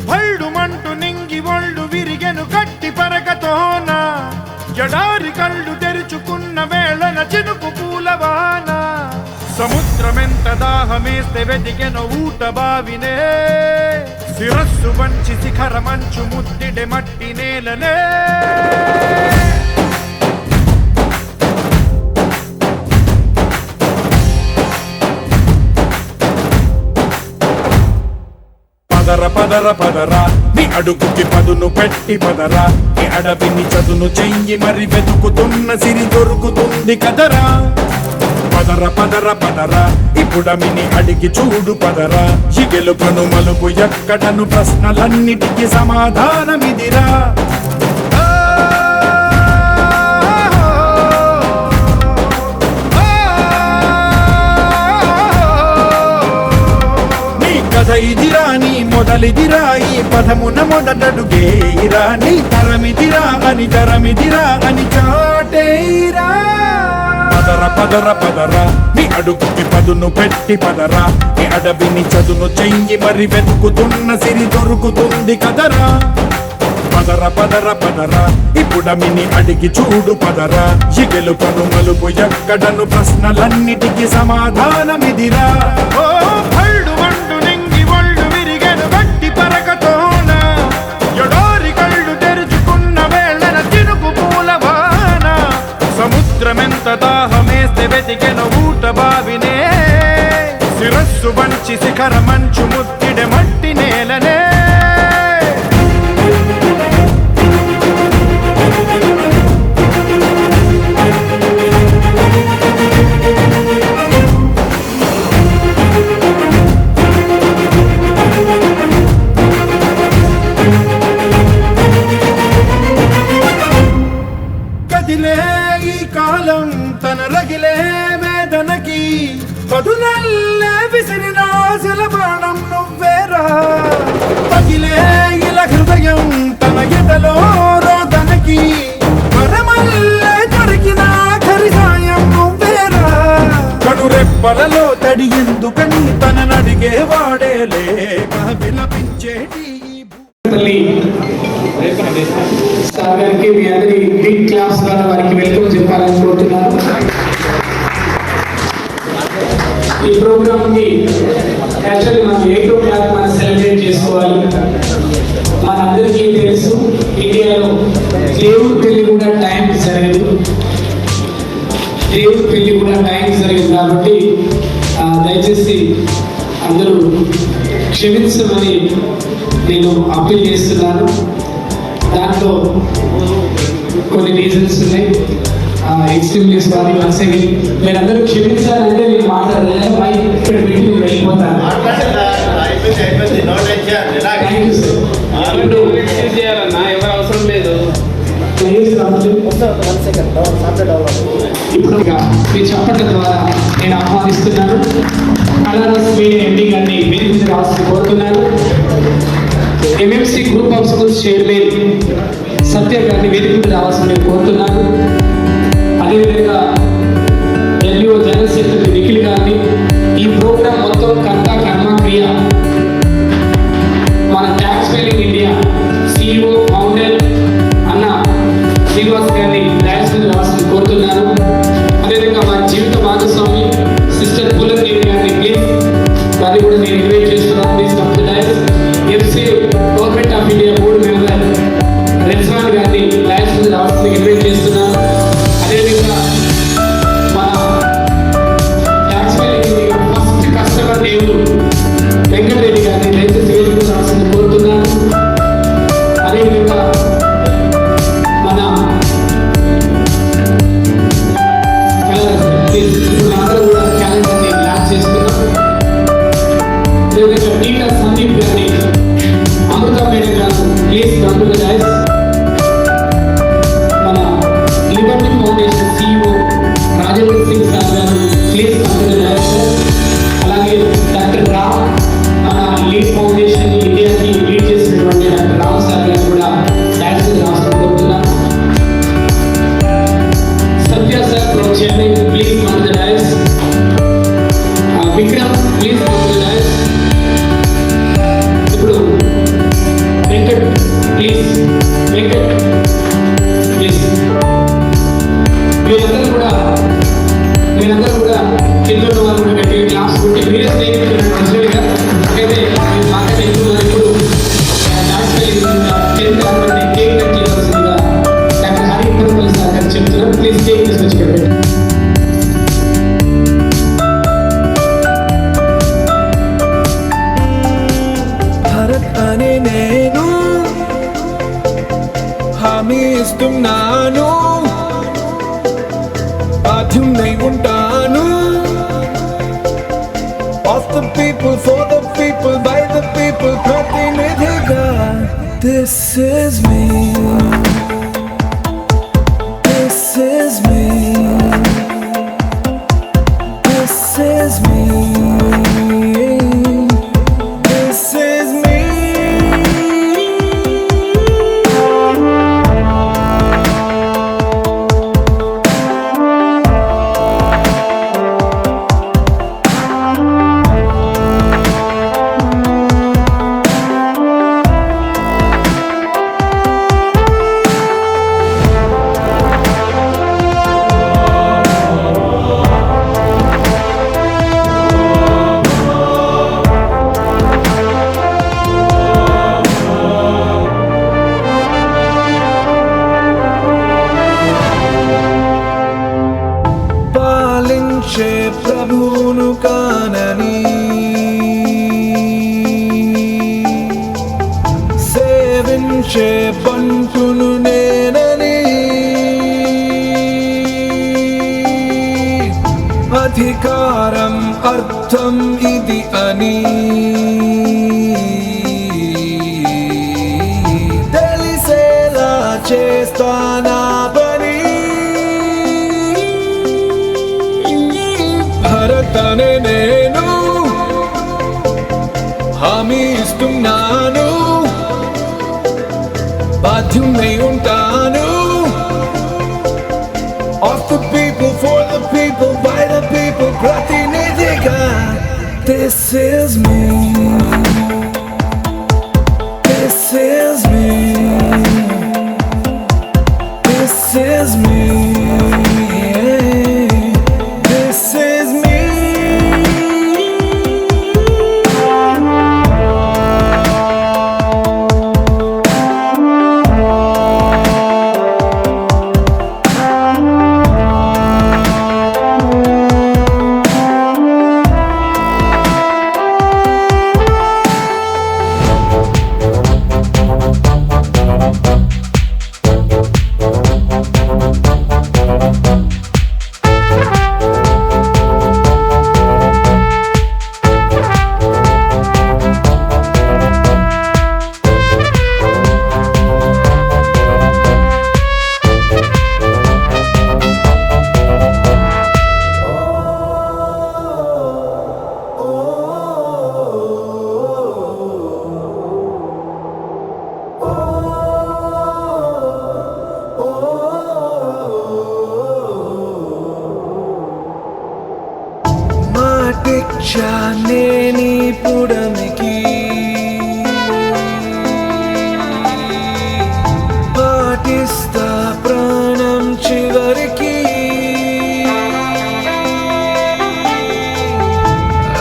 భల్డుమంటూ నింగి ఒళ్ళు విరిగెను గట్టి పరకతోన జడారి కళ్ళు తెరుచుకున్న వేళన చినుకు పూలవాన సముద్రమెంత దాహమేస్తే వెతికెను ఊట బావినే శిరస్సు వంచి శిఖర మంచు ముద్దిడె మట్టి నేలనే పదర పదర పదరా నీ అడుగుకి పదును పెట్టి పదరా నీ అడవిని చదును చెయ్యి మరి వెతుకుతున్న సిరి దొరుకుతుంది కదరా పదర పదర పదరా ఇప్పుడమిని అడిగి చూడు పదరా ఈ గెలుపను మలుపు ఎక్కడను ప్రశ్నలన్నిటికీ సమాధానమిదిరా ఇదిరా నీ మొదలిదిరా ఈ పదమున మొదటడుగేయిరా నీ తరమిదిరా అని చాటేయిరా పదర పదర పదరా నీ అడుగుకి పదును పెట్టి పదరా నీ అడవిని చదును చెయ్యి మరి వెతుకుతున్న సిరి దొరుకుతుంది కదరా పదర పదర పదరా ఇప్పుడమిని అడిగి చూడు పదరా ఈ గెలుపను మలుపు ఎక్కడను ప్రశ్నలన్నిటికీ సమాధానమిదిరా ఓ భల్డు మండు నింగి ఒళ్ళు విరిగెను గట్టి పరకతోన ఎడారి కళ్ళు తెరుచుకున్న వేళన చినుకు పూలవాన సముద్రమెంత దాహమేస్తే వెతికెను ఊట బావినే శిరస్సు వంచి శిఖర మంచు ముద్దిడె మట్టి నేలనే ఈ కాలం తన రగిలే వేదనకి పదునల్లే విసిరిన శిలబాణం నువ్వేరా పగిలే ఇలా హృదయం తన ఎదలో రోదనకి పరమల్లే దొరికిన ఖరిసాయం నువ్వేరా కడురెప్పలలో తడి ఎందుకని తన నడిగే వాడే లేక విలపించేటి సార్ గారికి మీ అందరి బిగ్ క్లాస్ ద్వారా వారికి వెల్కమ్ చెప్పాలని కోరుతున్నాను. ఈ ప్రోగ్రామ్ కి యాక్చువల్లీ మనం 8 o'clock మనం సెలబ్రేట్ చేసుకోవాలి. మనందరికీ తెలుసు ఇండియాలో దేవుడి పెళ్లి కూడా టైం జరగదు. దేవుడి పెళ్లి కూడా టైం జరగదు కాబట్టి దయచేసి అందరూ క్షమించమని నేను అప్పీల్ చేస్తున్నాను. దాంట్లో కొన్ని రీజన్స్ ఉన్నాయి. Extremely sorry once again. మీరందరూ క్షమించాలంటే నేను మాట్లాడలేదు మైక్ ఇక్కడ పెట్టి వెళ్ళిపోతాను. Thank you sir. చేయాలన్నా ఎవరు అవసరం లేదు. ప్లీజ్ రావాలి. ఇప్పుడు మీ చప్పట్ల ద్వారా నేను ఆహ్వానిస్తున్నాను. కలరస్ మీడియా ఎండి గారిని వేదిక రావాల్సి కోరుతున్నాను. MMC group of schools chairman Satya గారిని వేదిక రావాల్సింది కోరుతున్నాను. అదేవిధంగా ఎల్ఈఓ జనరల్ సెక్రటరీ నిఖిల్ గారిని, ఈ ప్రోగ్రాం మొత్తం కర్త కర్మ క్రియ మన tax filing India CEO founder అన్న శ్రీనివాస్ గారిని డయాస్ మీద రావాల్సింది కోరుతున్నాను. అదేవిధంగా మా జీవిత భాగస్వామి సిస్టర్ పూలదేవి గారిని ప్లీజ్ వారిని కూడా నేను ఇన్వైట్ చేస్తున్నాను. Please come to dais. FC government of India board member Rezwan గారిని డయాస్ మీద రావాల్సింది ఇన్వైట్ చేస్తున్నాను. అదేవిధంగా మన ట్యాక్స్ ఫైలింగ్ ఫస్ట్ కస్టమర్ దేవుడు వెంకటరెడ్డి గారిని దయచేసి వేదిక రావాల్సింది కోరుతున్నాను. అదేవిధంగా మన అందరూ కూడా క్యాలెండర్ని లాంచ్ చేస్తున్నాం. అదేవిధంగా టీచర్ సందీప్ గారిని, అమృత మేడం గారు please come to the dais. మన liberty foundation CEO Rajendra Singh sir గారు please come to the dais. అలాగే డాక్టర్ రామ్ మన లీడ్ ఫౌండేషన్ ఇండియాకి లీడ్ చేసినటువంటి డాక్టర్ రామ్ సార్ గారు కూడా డయాస్ రాష్ట్రం కోరుతున్నాను. Satya sir from Chennai please come to the dais. Vikram please come to the dais. ఇప్పుడు వెంకట్ ప్లీజ్, వెంకట్ ప్లీజ్. మీరందరూ కూడా కింద ఉన్న వాళ్ళు కూడా గట్టిగా క్లాస్ కొట్టి మీరే స్టేజ్ అయితే మీరు మాట్లాడే ఇప్పుడు కేక్ కట్ చేయవలసిందిగా డాక్టర్ హరి పరుపల్లి సార్ గారు చెప్తున్నారు. ప్లీజ్ కేక్ తీసుకొచ్చి పెట్టండి. భరత్ అనే నేను హామీ ఇస్తున్నాను, బాధ్యున్నై ఉంటాను. Of the people, for the people, by the people, ప్రతినిధిగా. This is me. This is me. This is me. This is me. పాలించే ప్రభువును కానని, సేవించే పంటును నేనని, అధికారం అర్థం ఇది అని తెలిసేలా చేస్తానా పని. భరత్ అనే నేను హామీ ఇస్తున్నాను, బాధ్యున్నై ఉంటాను. Of the people, for the people, by the people, ప్రతినిధిగా. This is me. This is me. This is me. This is me. భిక్ష నేని పుడమికి పాటిస్తా ప్రాణం చివరికి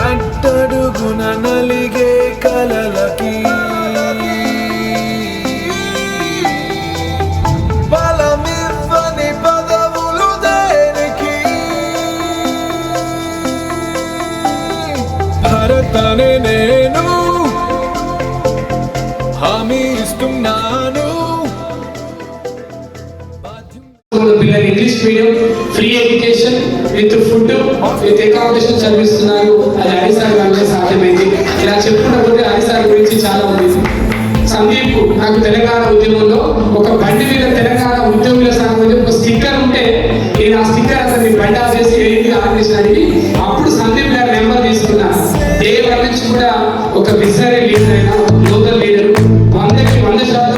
అట్టడుగున నలిగే కలలకి బలమివ్వని పదవులు దేనికి భరతనే నేను హామీ ఇస్తున్నాను. పిల్లలు English medium free education with food with accommodation చదివిస్తున్నారు. అది హరిసార్ వల్లే సాధ్యమైంది. ఇలా చెప్పుకున్నప్పుడు హరిసార్ గురించి చాలా ఉంది. సందీప్ నాకు తెలంగాణ ఉద్యమంలో ఒక బండి మీద తెలంగాణ ఉద్యోగుల సంఘం మీద ఒక స్టిక్కర్ ఉంటే నేను ఆ స్టిక్కర్ అతన్ని బండి ఆఫ్ చేసి ఏంటి ఆర్గనైజేషన్ అప్పుడు సందీప్ గారి నెంబర్ తీసుకున్నా. ఏ వాళ్ళ నుంచి కూడా ఒక విజనరీ లీడర్ అయినా లోకల్ లీడర్ 100%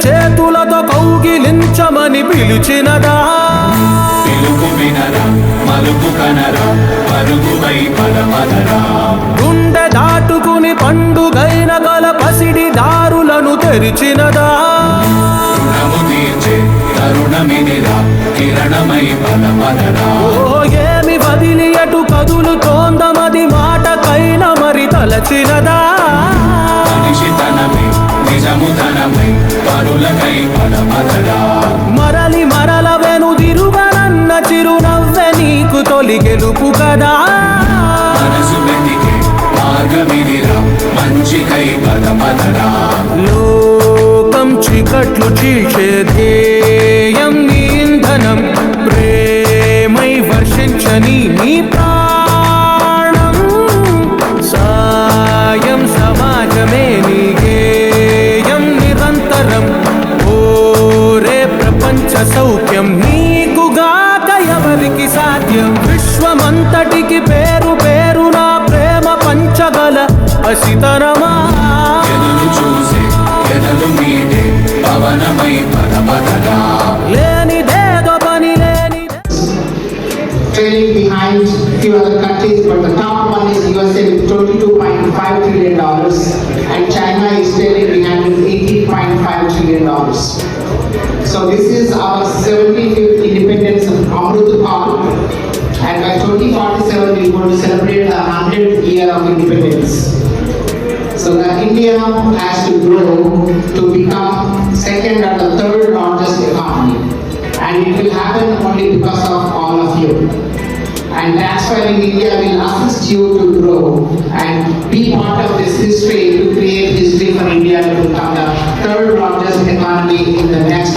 చేతులతో కౌగిలించమని పిలిచినదా పిలుపు వినరా మలుపు కనరా పరుగుపై పదమదరా గుండె దాటుకుని పండుగైన గల పసిడి దారులను తెరిచినదా రుణము తీర్చే తరుణమినిరా కిరణమై పదమదరా ఓ ఏమి వదిలి అటు కదులుతోందమది మాటకైన మరి తలచినదా మనిషితనమై నిజముతనమై పరులకై పదమదరా మరలి మరల వెనుదిరుగనన్న చిరునవ్వె నీకు తొలి గెలుపు కదా మనసు వెతికే మార్గమినిరా మంచికై పదమదరా లోకం చీకట్లు చీల్చే ధ్యేయం నీ ఇంధనం ప్రేమై వర్షించని నీ ప్రాణం సాయం సమాజమే నీ గేయం నిరంతరం ఓరే ప్రపంచ సౌఖ్యం నీకుగాక ఎవరికి సాధ్యం విశ్వమంతటికి పేరు పేరు నా ప్రేమ పంచగల పసితరమా ఎదురు చూసే ఎదలు మీదే పవనమై పదమదరా లేనిదేదో పని లేని trailing behind few other countries, but the top one is USA with $22.5 trillion and China is trailing behind with $18.5 trillion. So this is our 75th independence of Amrut Kaal, and by 2047 we are going to celebrate the 100th year of independence. So that India has to grow to become second or the third largest economy, and it will happen only because of all of you. And Transferring India will assist you to grow and be part of this history to create history for India to become the third largest economy in the next